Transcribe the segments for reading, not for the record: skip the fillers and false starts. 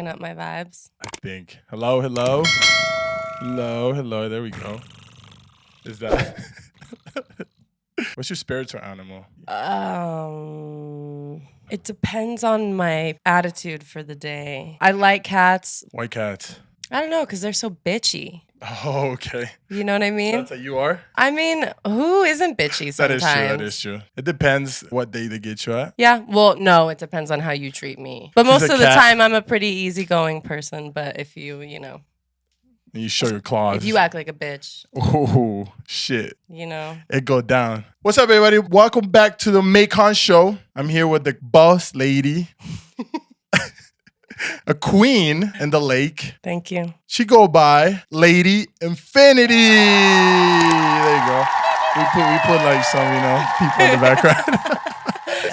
up my vibes. I think. Hello. There we go. Is that... What's your spiritual animal? It depends on my attitude for the day. I like cats. Why cats? I don't know, because they're so bitchy. Oh, okay. You know what I mean? That's how you are? I mean, who isn't bitchy sometimes? That is true. It depends what day they get you at. Yeah, well, no, it depends on how you treat me. But most of the time, I'm a pretty easygoing person. But if you know... And you show your claws. If you act like a bitch. Oh, shit. You know. It go down. What's up, everybody? Welcome back to the Maikon Show. I'm here with the boss lady. A queen in the lake. Thank you. She go by Lady Infinity. There you go. We put like some, people in the background.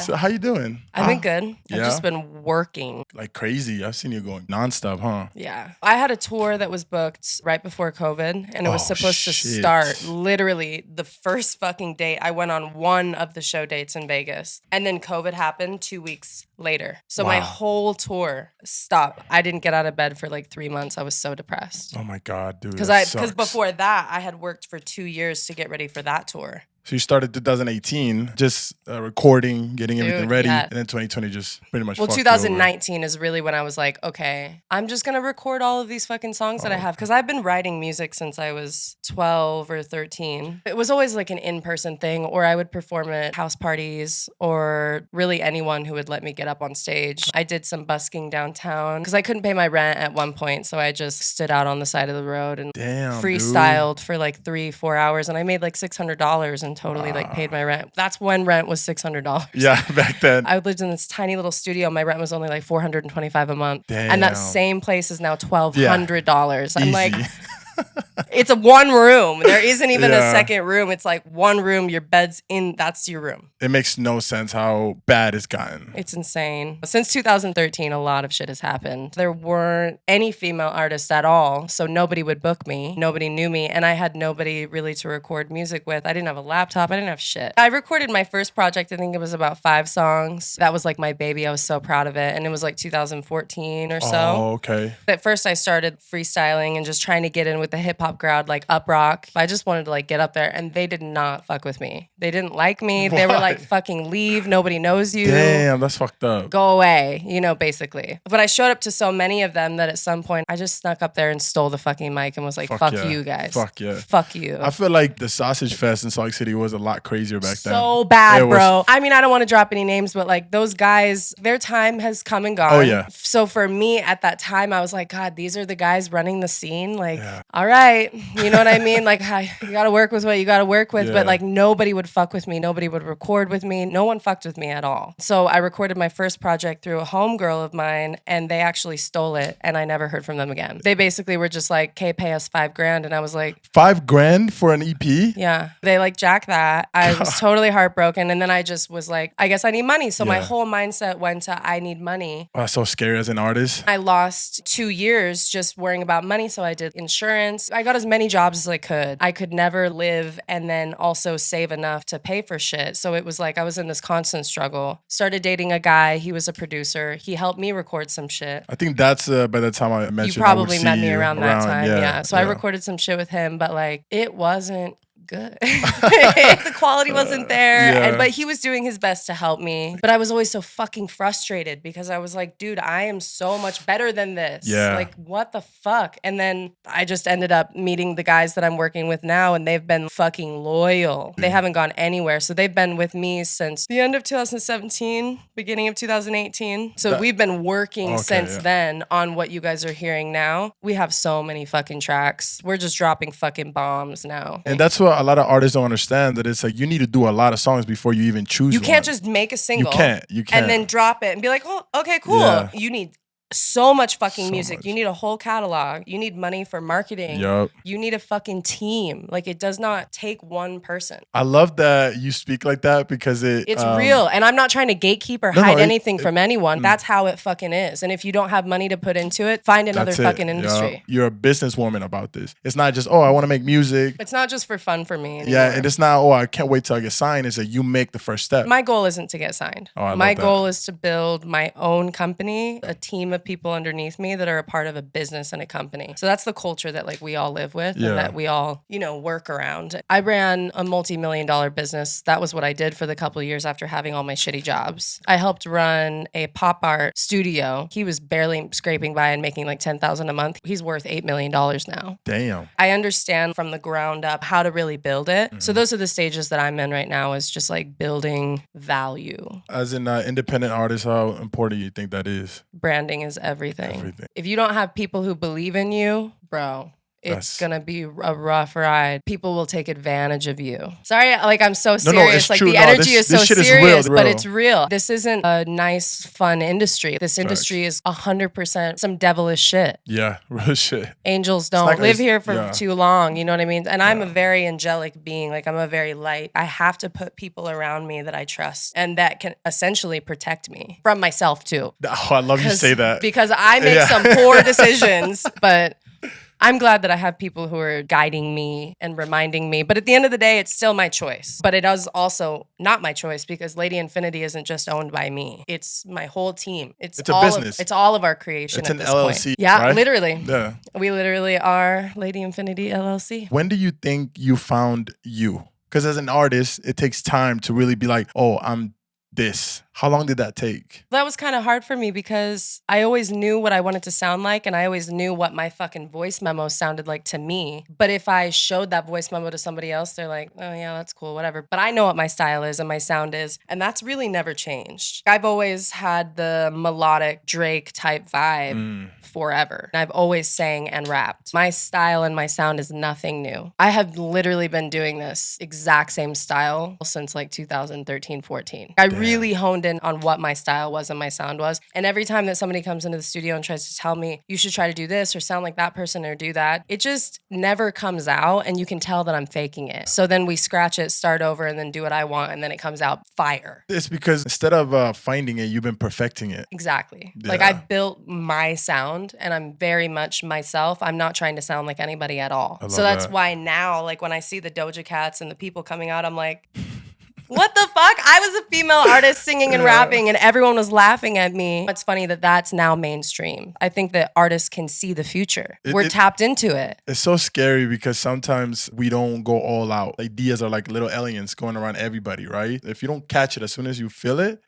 So how you doing? I've been good. I've just been working. Like crazy. I've seen you going nonstop, huh? Yeah. I had a tour that was booked right before COVID, and it was supposed to start literally the first fucking date. I went on one of the show dates in Vegas, and then COVID happened 2 weeks later. So my whole tour stopped. I didn't get out of bed for like 3 months. I was so depressed. Oh my God, dude. Because before that, I had worked for 2 years to get ready for that tour. So you started 2018, just recording, getting everything ready, and then 2020 just pretty much. Well, 2019 is really when I was like, okay, I'm just gonna record all of these fucking songs that I have, because I've been writing music since I was 12 or 13. It was always like an in-person thing, or I would perform at house parties, or really anyone who would let me get up on stage. I did some busking downtown because I couldn't pay my rent at one point, so I just stood out on the side of the road and freestyled for like 3-4 hours, and I made like $600 and totally like paid my rent. That's when rent was $600. Yeah, back then. I lived in this tiny little studio. My rent was only like $425 a month. Damn. And that same place is now $1,200. I'm Easy. like, it's a one room. There isn't even a second room. It's like one room, your bed's in, that's your room. It makes no sense how bad it's gotten. It's insane. Since 2013, a lot of shit has happened. There weren't any female artists at all, so nobody would book me. Nobody knew me, and I had nobody really to record music with. I didn't have a laptop. I didn't have shit. I recorded my first project. I think it was about 5 songs. That was like my baby. I was so proud of it, and it was like 2014 or so. Oh, okay. At first, I started freestyling and just trying to get in with the hip hop crowd, like Up Rock. I just wanted to like get up there, and they did not fuck with me. They didn't like me. They were like, fucking leave. Nobody knows you. Damn, that's fucked up. Go away, basically. But I showed up to so many of them that at some point I just snuck up there and stole the fucking mic and was like, fuck you guys. Fuck yeah. Fuck you. I feel like the Sausage Fest in Salt Lake City was a lot crazier back then. So bad, bro. I mean, I don't want to drop any names, but like those guys, their time has come and gone. Oh, yeah. So for me at that time, I was like, God, these are the guys running the scene. Like, all right. You know what I mean? Like, you got to work with what you got to work with. But like nobody would fuck with me. Nobody would record with me. No one fucked with me at all. So I recorded my first project through a homegirl of mine, and they actually stole it, and I never heard from them again. They basically were just like, okay, pay us $5,000. And I was like, $5,000 for an EP? Yeah. They like jacked that. I was totally heartbroken. And then I just was like, I guess I need money. So my whole mindset went to, I need money. Oh, that's so scary as an artist. I lost 2 years just worrying about money. So I did insurance. I got as many jobs as I could. I could never live and then also save enough to pay for shit. So it was like I was in this constant struggle. Started dating a guy. He was a producer. He helped me record some shit. I think that's by the time I met you. You probably met me around that time. Yeah. So I yeah. recorded some shit with him, but like it wasn't good. The quality wasn't there. But he was doing his best to help me. But I was always so fucking frustrated because I was like, dude, I am so much better than this. Yeah. Like, what the fuck? And then I just ended up meeting the guys that I'm working with now, and they've been fucking loyal. They haven't gone anywhere. So they've been with me since the end of 2017, beginning of 2018. So we've been working since then on what you guys are hearing now. We have so many fucking tracks. We're just dropping fucking bombs now. And that's what a lot of artists don't understand, that it's like you need to do a lot of songs before you even choose You can't one. just make a single. You can't. And then drop it and be like, oh, okay, cool. Yeah. You need so much fucking music. Much. You need a whole catalog. You need money for marketing. Yup. You need a fucking team. Like, it does not take one person. I love that you speak like that because it's real. And I'm not trying to gatekeep or hide anything from anyone. That's how it fucking is. And if you don't have money to put into it, find another fucking industry. Yep. You're a businesswoman about this. It's not just, I want to make music. It's not just for fun for me anymore. Yeah, and it's not, I can't wait till I get signed. It's that you make the first step. My goal isn't to get signed. Oh, I love my that. goal is to build my own company, a team of people underneath me that are a part of a business and a company. So that's the culture that like we all live with and that we all, you know, work around. I ran a multi-million-dollar business. That was what I did for the couple of years after having all my shitty jobs. I helped run a pop art studio. He was barely scraping by and making like $10,000 a month. He's worth $8 million now. Damn. I understand from the ground up how to really build it. So those are the stages that I'm in right now, is just like building value. As an independent artist, how important do you think that is? Branding is everything. If you don't have people who believe in you, bro, it's going to be a rough ride. People will take advantage of you. Sorry, like I'm so serious. No, it's like true. the energy is so serious, real. but it's real. This isn't a nice, fun industry. This industry is 100% some devilish shit. Yeah, real shit. Angels don't live here for too long. You know what I mean? And I'm a very angelic being. Like I'm a very light. I have to put people around me that I trust and that can essentially protect me from myself too. Oh, I love you say that. Because I make some poor decisions, but I'm glad that I have people who are guiding me and reminding me. But at the end of the day, it's still my choice. But it is also not my choice because Lady Infinity isn't just owned by me. It's my whole team. It's a business. It's all of our creation. It's at an this LLC. Point. Yeah, right? literally. Yeah. We literally are Lady Infinity LLC. When do you think you found you? Because as an artist, it takes time to really be like, oh, I'm this. How long did that take? That was kind of hard for me because I always knew what I wanted to sound like and I always knew what my fucking voice memo sounded like to me. But if I showed that voice memo to somebody else, they're like, oh yeah, that's cool, whatever. But I know what my style is and my sound is, and that's really never changed. I've always had the melodic Drake type vibe forever. I've always sang and rapped. My style and my sound is nothing new. I have literally been doing this exact same style since like 2013, 14. I really honed in on what my style was and my sound was. And every time that somebody comes into the studio and tries to tell me, you should try to do this or sound like that person or do that, it just never comes out and you can tell that I'm faking it. So then we scratch it, start over, and then do what I want, and then it comes out fire. It's because instead of finding it, you've been perfecting it. Exactly. Yeah. Like I built my sound and I'm very much myself. I'm not trying to sound like anybody at all. So that's why now, like when I see the Doja Cats and the people coming out, I'm like, what the fuck? I was a female artist singing and rapping and everyone was laughing at me. It's funny that that's now mainstream. I think that artists can see the future. We're tapped into it. It's so scary because sometimes we don't go all out. Ideas are like little aliens going around everybody, right? If you don't catch it as soon as you feel it,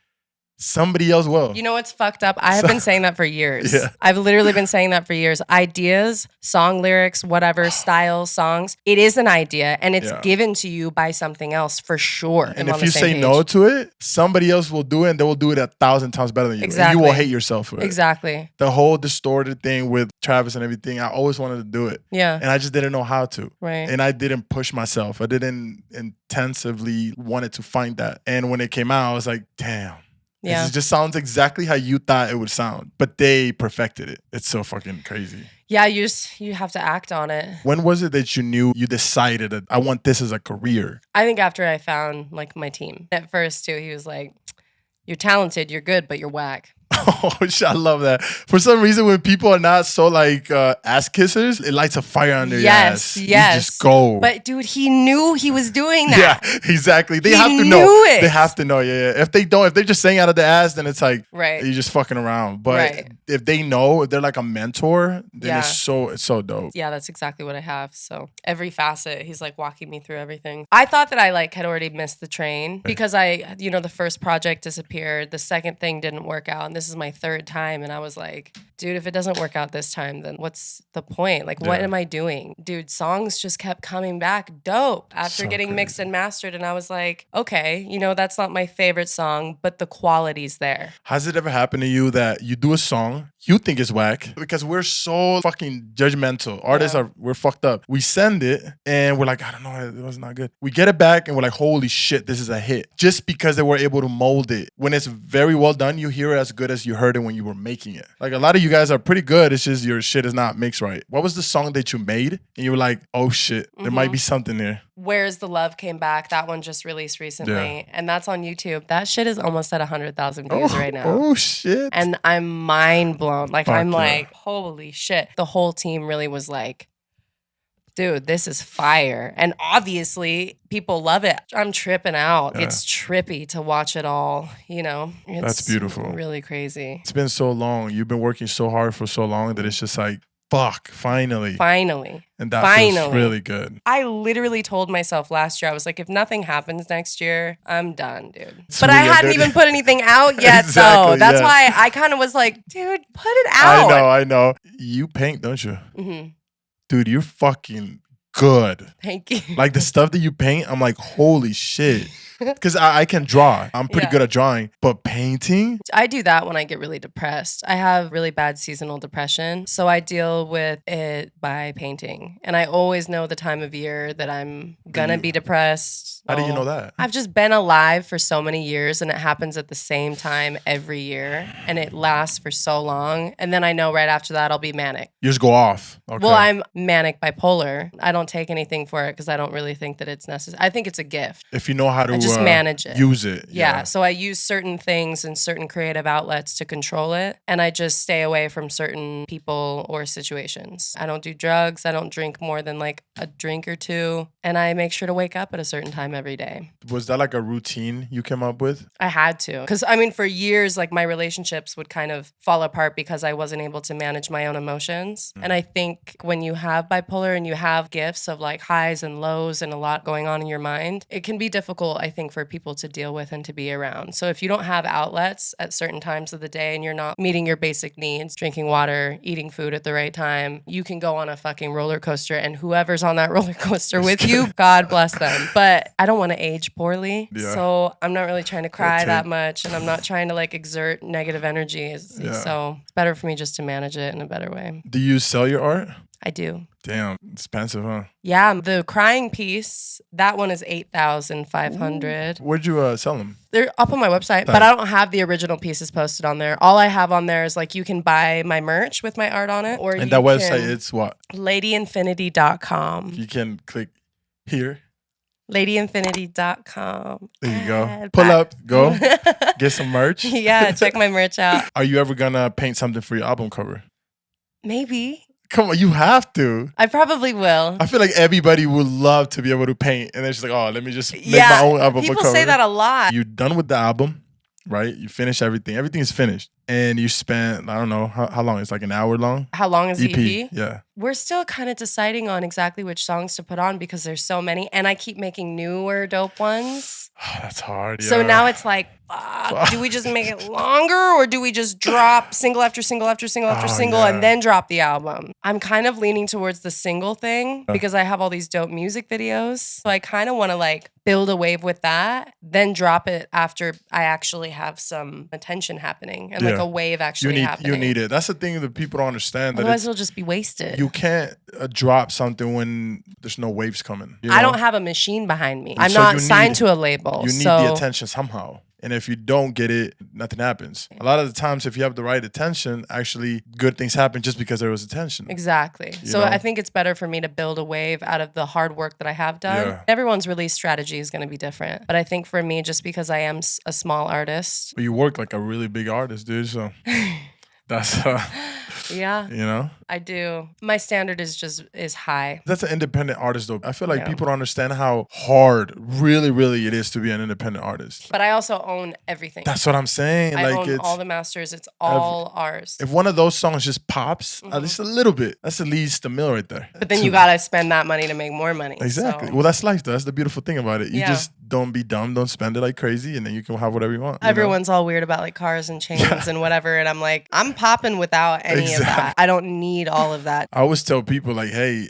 somebody else will. You know what's fucked up? I have been saying that for years. Yeah. I've literally been saying that for years. Ideas, song lyrics, whatever, style, songs. It is an idea and it's given to you by something else for sure. And if you say no to it, somebody else will do it and they will do it 1,000 times better than you. Exactly. And you will hate yourself for it. Exactly. The whole distorted thing with Travis and everything, I always wanted to do it. Yeah. And I just didn't know how to. Right. And I didn't push myself. I didn't intensively wanted to find that. And when it came out, I was like, damn. Yeah. It just sounds exactly how you thought it would sound, but they perfected it. It's so fucking crazy. Yeah, you have to act on it. When was it that you knew, you decided that I want this as a career? I think after I found like my team. At first too, he was like, you're talented, you're good, but you're whack. Oh, I love that. For some reason, when people are not so like ass kissers, it lights a fire under your ass. Yes. You just go. But dude, he knew he was doing that. Yeah, exactly. They have to knew know. it. They have to know. Yeah. If they don't, if they're just saying out of the ass, then it's like right. you're just fucking around. But if they know, if they're like a mentor, then it's so dope. Yeah, that's exactly what I have. So every facet, he's like walking me through everything. I thought that I like had already missed the train because the first project disappeared. The second thing didn't work out. And this is my third time. And I was like, dude, if it doesn't work out this time, then what's the point? Like, what am I doing? Dude, songs just kept coming back dope after getting mixed and mastered. And I was like, okay, that's not my favorite song, but the quality's there. Has it ever happened to you that you do a song, you think it's whack? Because we're so fucking judgmental. Artists we're fucked up. We send it and we're like, I don't know, it was not good. We get it back and we're like, holy shit, this is a hit. Just because they were able to mold it. When it's very well done, you hear it as good as you heard it when you were making it. Like a lot of you guys are pretty good. It's just your shit is not mixed right. What was the song that you made and you were like, oh shit, there might be something there? Where's the Love came back. That one just released recently. And that's on YouTube. That shit is almost at 100,000 views right now. Oh shit. And I'm mind blown. Like I'm like, holy shit. The whole team really was like, dude, this is fire. And obviously, people love it. I'm tripping out. Yeah. It's trippy to watch it all, you know? It's That's beautiful. Really crazy. It's been so long. You've been working so hard for so long that it's just like, fuck, finally. Finally. And that feels really good. I literally told myself last year, I was like, if nothing happens next year, I'm done, dude. So but I hadn't even put anything out yet, Exactly, though. That's yeah. why I kind of was like, dude, put it out. I know. You paint, don't you? Mm-hmm. Dude, you're fucking good. Thank you. Like the stuff that you paint, I'm like, holy shit. Because I can draw. I'm pretty good at drawing. But painting? I do that when I get really depressed. I have really bad seasonal depression. So I deal with it by painting. And I always know the time of year that I'm going to be depressed. How do you know that? I've just been alive for so many years and it happens at the same time every year. And it lasts for so long. And then I know right after that I'll be manic. You just go off. Okay. Well, I'm manic bipolar. I don't take anything for it because I don't really think that it's necessary. I think it's a gift. If you know how to just manage it. Use it. Yeah. So I use certain things and certain creative outlets to control it. And I just stay away from certain people or situations. I don't do drugs. I don't drink more than like a drink or two. And I make sure to wake up at a certain time every day. Was that like a routine you came up with? I had to. Because I mean, for years, like my relationships would kind of fall apart because I wasn't able to manage my own emotions. And I think when you have bipolar and you have gifts of like highs and lows and a lot going on in your mind, it can be difficult, I think, for people to deal with and to be around. So if you don't have outlets at certain times of the day and you're not meeting your basic needs, drinking water, eating food at the right time, you can go on a fucking roller coaster and whoever's on that roller coaster with you, God bless them. But I don't want to age poorly. Yeah. So I'm not really trying to cry that much and I'm not trying to like exert negative energies. Yeah. So it's better for me just to manage it in a better way. Do you sell your art? I do. Damn, expensive, huh? Yeah, the crying piece, that one is $8,500. Where'd you sell them? They're up on my website, but I don't have the original pieces posted on there. All I have on there is like you can buy my merch with my art on it. Or and that website, it's what? LadyInfinity.com. You can click here. LadyInfinity.com. There you go. Pull up, go, get some merch. Yeah, check my merch out. Are you ever gonna paint something for your album cover? Maybe. Come on, you have to. I probably will. I feel like everybody would love to be able to paint. And they're just like, oh, let me just make my own album cover. People say that a lot. You're done with the album, right? You finish everything. Everything is finished. And you spent, I don't know, how long? It's like an hour long? How long is the EP? Yeah. We're still kind of deciding on exactly which songs to put on because there's so many. And I keep making newer dope ones. That's hard. So now it's like, do we just make it longer or do we just drop single after single after single after single and then drop the album? I'm kind of leaning towards the single thing because I have all these dope music videos. So I kind of want to like build a wave with that, then drop it after I actually have some attention happening and like a wave actually happening. You need it. That's the thing that people don't understand. Otherwise it'll just be wasted. You can't drop something when there's no waves coming. You know? I don't have a machine behind me. I'm not signed to a label. You need the attention somehow. And if you don't get it, nothing happens. A lot of the times, if you have the right attention, actually good things happen just because there was attention. Exactly. So I think it's better for me to build a wave out of the hard work that I have done. Yeah. Everyone's release strategy is going to be different. But I think for me, just because I am a small artist. But you work like a really big artist, dude. So that's... Yeah. You know? I do. My standard is high. That's an independent artist though. I feel like people don't understand how hard really, really it is to be an independent artist. But I also own everything. That's what I'm saying. I own all the masters. It's all ours. If one of those songs just pops, at least a little bit, that's at least $1 million right there. But then you gotta spend that money to make more money. Exactly. So. Well, that's life though. That's the beautiful thing about it. You just don't be dumb, don't spend it like crazy, and then you can have whatever you want. Everyone's all weird about like cars and chains and whatever. And I'm like, I'm popping without any of that. I don't need all of that. I always tell people like, hey,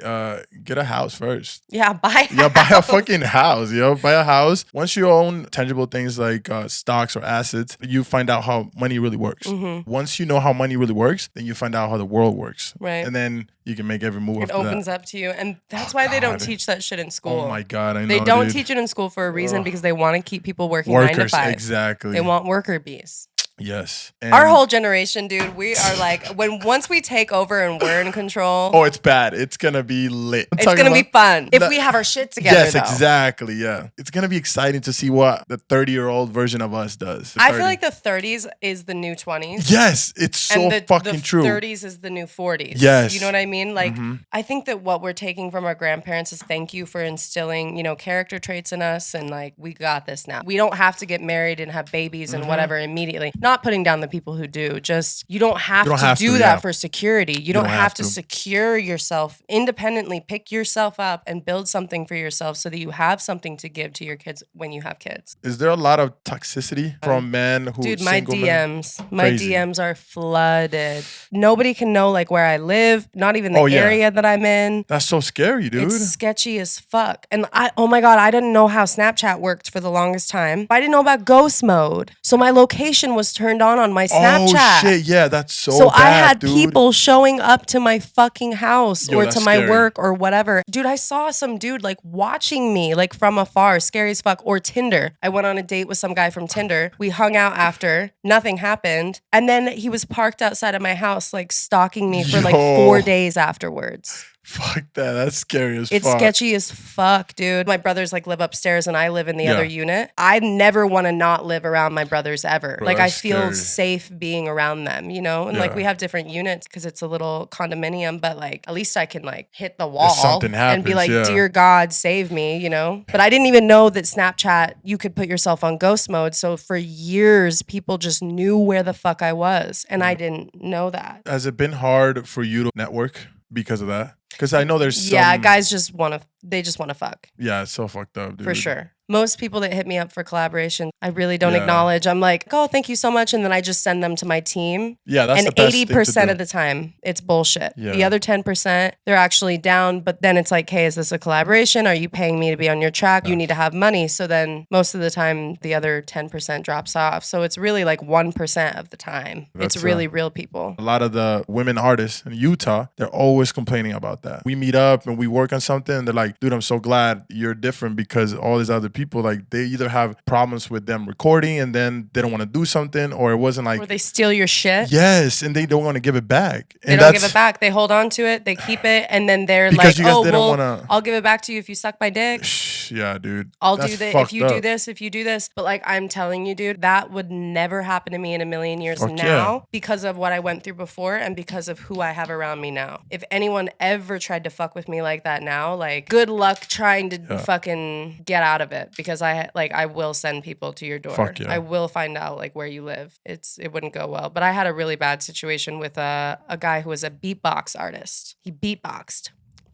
get a house first. Yeah, buy a fucking house, buy a house. Once you own tangible things like stocks or assets, you find out how money really works. Mm-hmm. Once you know how money really works, then you find out how the world works. Right. And then you can make every move. It opens up to you. And that's why they don't teach that shit in school. Oh my God, I know. They don't teach it in school for a reason because they want to keep people working 9 to 5. Exactly. They want worker bees. Yes. Our And- whole generation, dude, we are like, once we take over and we're in control, oh, it's bad. It's gonna be lit. it's gonna be fun if No- we have our shit together. Yes, though. exactly. Yeah, it's gonna be exciting to see what the 30-year-old version of us does. I feel like the 30s is the new 20s. yes, it's so And the fucking true. 30s is the new 40s. Yes. You know what I mean? Like, Mhm. I think that what we're taking from our grandparents is thank you for instilling, you know, character traits in us. And like, we got this now. We don't have to get married and have babies and whatever immediately. Not putting down the people who do. Just, you don't have to do that yeah. for security. You don't have to secure yourself independently, pick yourself up and build something for yourself so that you have something to give to your kids when you have kids. Is there a lot of toxicity from men who? Dude, my single men? Crazy. DMs are flooded. Nobody can know like where I live, not even the area that I'm in. That's so scary, dude. It's sketchy as fuck. And oh my God, I didn't know how Snapchat worked for the longest time. I didn't know about ghost mode. So my location was turned on my Snapchat. Oh shit, yeah, that's so So bad, I had dude. people showing up to my fucking house Yo, or that's to my scary. work or whatever. Dude, I saw some dude like watching me like from afar, scary as fuck. Or Tinder. I went on a date with some guy from Tinder. We hung out after, nothing happened. And then he was parked outside of my house like stalking me for like 4 days afterwards. Fuck that. That's scary as It's fuck. sketchy as fuck, dude. My brothers like live upstairs and I live in the Yeah. other unit. I never want to not live around my brothers ever. Bro, like I that's feel scary. safe being around them, you know? And like Yeah. we have different units because it's a little condominium, but like at least I can like hit the wall something and be happens, like, yeah. dear God, save me, you know? But I didn't even know that Snapchat, you could put yourself on ghost mode. So for years, people just knew where the fuck I was. And I didn't know that. Has it been hard for you to network because of that? Because I know there's Yeah, some... guys just want to fuck. Yeah, it's so fucked up, dude. For sure. Most people that hit me up for collaboration, I really don't Yeah. acknowledge. I'm like, oh, thank you so much. And then I just send them to my team. Yeah, that's And the best thing to 80% do. of the time, it's bullshit. Yeah. The other 10%, they're actually down. But then it's like, hey, is this a collaboration? Are you paying me to be on your track? You need to have money. So then most of the time, the other 10% drops off. So it's really like 1% of the time. That's, It's really real people. A lot of the women artists in Utah, they're always complaining about that. We meet up and we work on something and they're like, dude, I'm so glad you're different because all these other people, like they either have problems with them recording and then they don't want to do something, or it wasn't like... Or they steal your shit. Yes, and they don't want to give it back. They don't give it back. They hold on to it. They keep it. And then they're Because like, you guys oh, didn't well, wanna- I'll give it back to you if you suck my dick. Yeah, dude. I'll That's do that if fucked you do up. this, if you do this. But like I'm telling you, dude, that would never happen to me in a million years Fuck now yeah. because of what I went through before and because of who I have around me now. If anyone ever tried to fuck with me like that now, like good luck trying to fucking get out of it because I will send people to your door. Fuck yeah. I will find out like where you live. It wouldn't go well. But I had a really bad situation with a guy who was a beatbox artist. He beatboxed.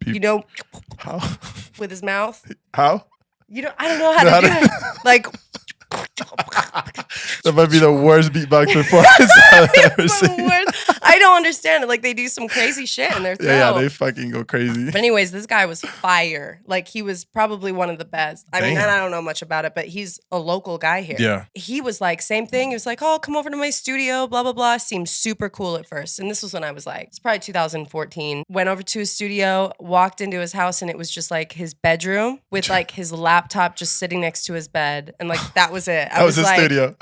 You know, How? with his mouth. How? You know, I don't know how to do it. Like, That might be the worst beatbox performance I've ever it's the seen. worst. I don't understand it. Like they do some crazy shit in their throat. Yeah, they fucking go crazy. But anyways, this guy was fire. Like he was probably one of the best. I mean, Damn. and I don't know much about it, but he's a local guy here. Yeah. He was like, same thing. He was like, oh, come over to my studio, blah, blah, blah. Seemed super cool at first. And this was when I was like, it's probably 2014. Went over to his studio, walked into his house, and it was just like his bedroom with like his laptop just sitting next to his bed. And like, that was it. That was his like, studio.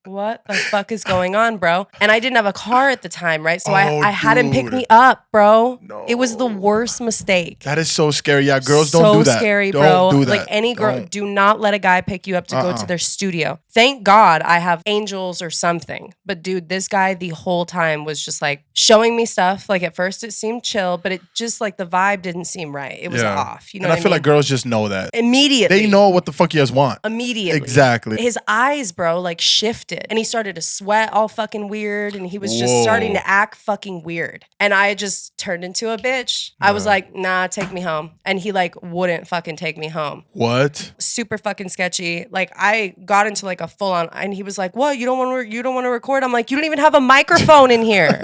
what the fuck is going on, bro? And I didn't have a car at the time, right? So Oh, I had him pick dude. me up, bro. No. It was the worst mistake. That is so scary. Yeah, girls so don't do that. scary, Don't bro. do that. Like any girl, Don't. do not let a guy pick you up to go to their studio. Thank God I have angels or something. But dude, this guy the whole time was just like showing me stuff. Like at first it seemed chill, but it just like the vibe didn't seem right. It was off. You know and what I feel like girls just know that. Immediately. They know what the fuck you guys want. Immediately. Exactly. His eyes, bro, like shifted. And he started to sweat all fucking weird. And he was just Whoa. starting to act fucking weird. And I just turned into a bitch. I was like, nah, take me home. And he like wouldn't fucking take me home. What? Super fucking sketchy. Like I got into like a full on, and he was like, what? You don't want to record? I'm like, you don't even have a microphone in here.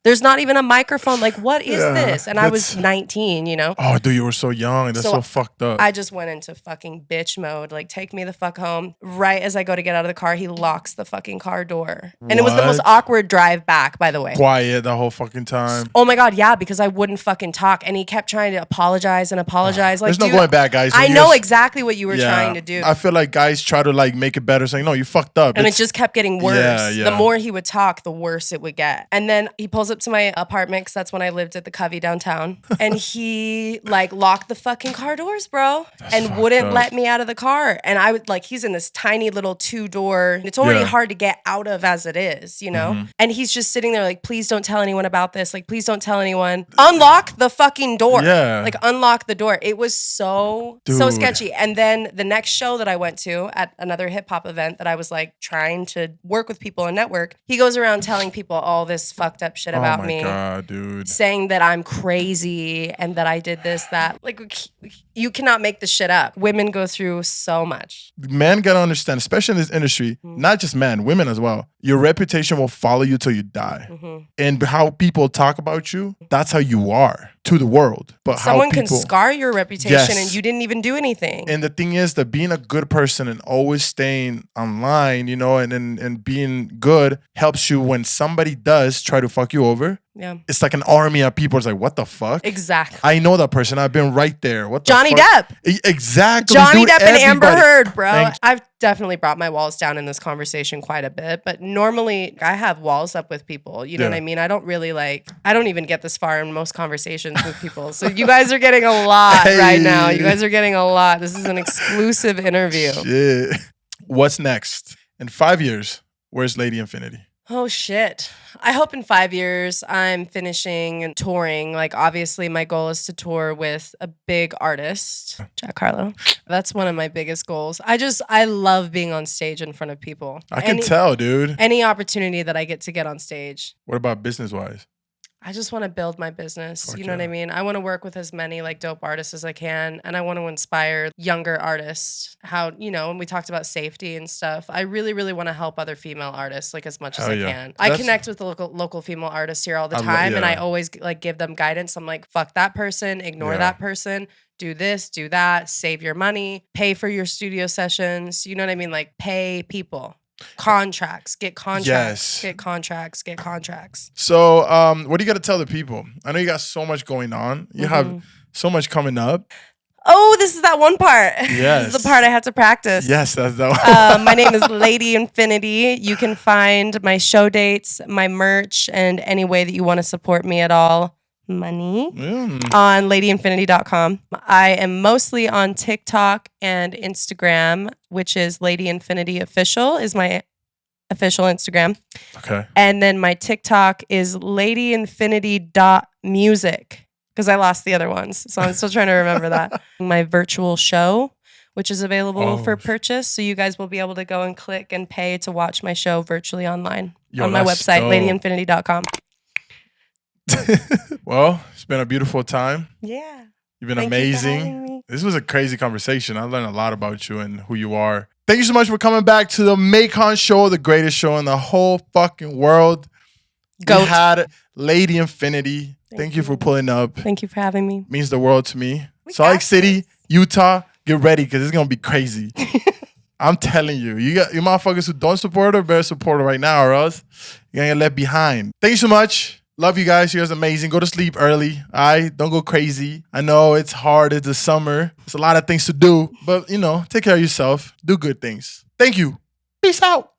There's not even a microphone. Like, what is Yeah, this? And I was 19, you know? Oh, dude, you were so young. That's so fucked up. I just went into fucking bitch mode. Like, take me the fuck home. Right as I go to get out of the car, he locks the fucking car door. And it was the most What? awkward drive back, by the way. Quiet the whole fucking time. Oh my God, yeah, because I wouldn't fucking talk. And he kept trying to apologize and apologize. Like, There's no dude, going back, guys. I know exactly what you were trying to do. I feel like guys try to like make it better, saying, no, you fucked up. And it just kept getting worse. Yeah. The more he would talk, the worse it would get. And then he pulls up to my apartment, because that's when I lived at the Covey downtown. And he like locked the fucking car doors, bro. And wouldn't let me out of the car. And I would like, he's in this tiny little 2-door. It's already hard to get out of as it is, you know? And he's just sitting there like, please don't tell anyone about this. Like, please don't tell anyone. Unlock the fucking door. Yeah. Like, unlock the door. It was so sketchy. And then the next show that I went to at another hip hop event that I was like trying to work with people and network, he goes around telling people all this fucked up shit about me. Oh my God, dude. Saying that I'm crazy and that I did this, that. Like, you cannot make this shit up. Women go through so much. Men gotta understand, especially in this industry, not just men, women as well. Your reputation will follow you till you die. And how people talk about you, that's how you are to the world. But someone how people, can scar your reputation and you didn't even do anything. And the thing is that being a good person and always staying online, you know, and being good helps you when somebody does try to fuck you over. Yeah. It's like an army of people. It's like, what the fuck? Exactly. I know that person. I've been right there. What the Johnny fuck? Depp. Exactly. Johnny Depp and Amber Heard, bro. Thanks. I've definitely brought my walls down in this conversation quite a bit, but normally I have walls up with people. You know what I mean? I don't really I don't even get this far in most conversations with people. So you guys are getting a lot right now. You guys are getting a lot. This is an exclusive interview. Shit. What's next? In 5 years, where's Lady Infinity? Oh, shit. I hope in 5 years I'm finishing and touring. Like, obviously, my goal is to tour with a big artist, Jack Harlow. That's one of my biggest goals. I love being on stage in front of people. I can tell, dude. Any opportunity that I get to get on stage. What about business-wise? I just want to build my business. Fuck you know what I mean? I want to work with as many like dope artists as I can. And I want to inspire younger artists. How, you know, when we talked about safety and stuff, I really, really want to help other female artists like as much as I can. I connect with the local female artists here all the time. And I always like give them guidance. I'm like, fuck that person, ignore that person. Do this, do that, save your money, pay for your studio sessions. You know what I mean? Like pay people. Contracts, get contracts, get contracts. So, what do you got to tell the people? I know you got so much going on. You have so much coming up. Oh, this is that one part. Yes. This is the part I have to practice. Yes, that's that one. My name is Lady Infinity. You can find my show dates, my merch, and any way that you want to support me at all. Money on ladyinfinity.com. I am mostly on TikTok and Instagram, which is Lady Infinity Official is my official Instagram. Okay. And then my TikTok is ladyinfinity.music because I lost the other ones. So I'm still trying to remember that. My virtual show, which is available for purchase. So you guys will be able to go and click and pay to watch my show virtually online on my website, ladyinfinity.com. Well, it's been a beautiful time. Yeah. You've been amazing. This was a crazy conversation. I learned a lot about you and who you are. Thank you so much for coming back to the Maikon Show, the greatest show in the whole fucking world. Goat. We had Lady Infinity. Thank you for pulling up. Thank you for having me. Means the world to me. Salt Lake City, Utah, get ready because it's going to be crazy. I'm telling you. You motherfuckers who don't support her, better support her right now or else you're going to get left behind. Thank you so much. Love you guys. You guys are amazing. Go to sleep early. All right? Don't go crazy. I know it's hard. It's the summer. There's a lot of things to do. But, you know, take care of yourself. Do good things. Thank you. Peace out.